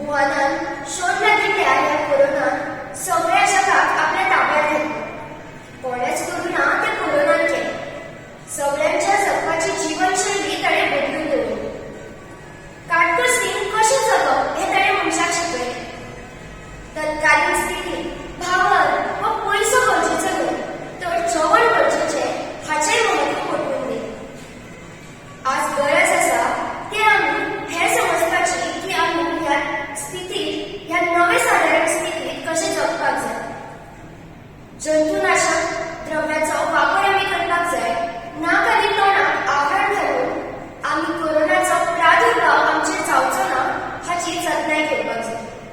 वुहानात शोधल्या गेलेल्या या कोरोनात सगळ्या जगात आपल्या ताब्यात घेतलं. कोणेच करुणा ते कोरोनात केले. सगळ्यांच्या जगण्याची जीवनशैली ताणे बदलून दिली. काटकसरीन कशें जगप हे ताणे मनशाक शिकयले. तत्कालीन स्थितीत भावर व पयसो गरजेचो न्हय, तर जेवण गरजेचें हाचेय महत्व पटवून दिलें. आज गरज आसा ते आमी हें समजपाची की आमी ह्या स्थितीत, ह्या नवे सादारण स्थितीत कशें जगपाक जाय. जंतू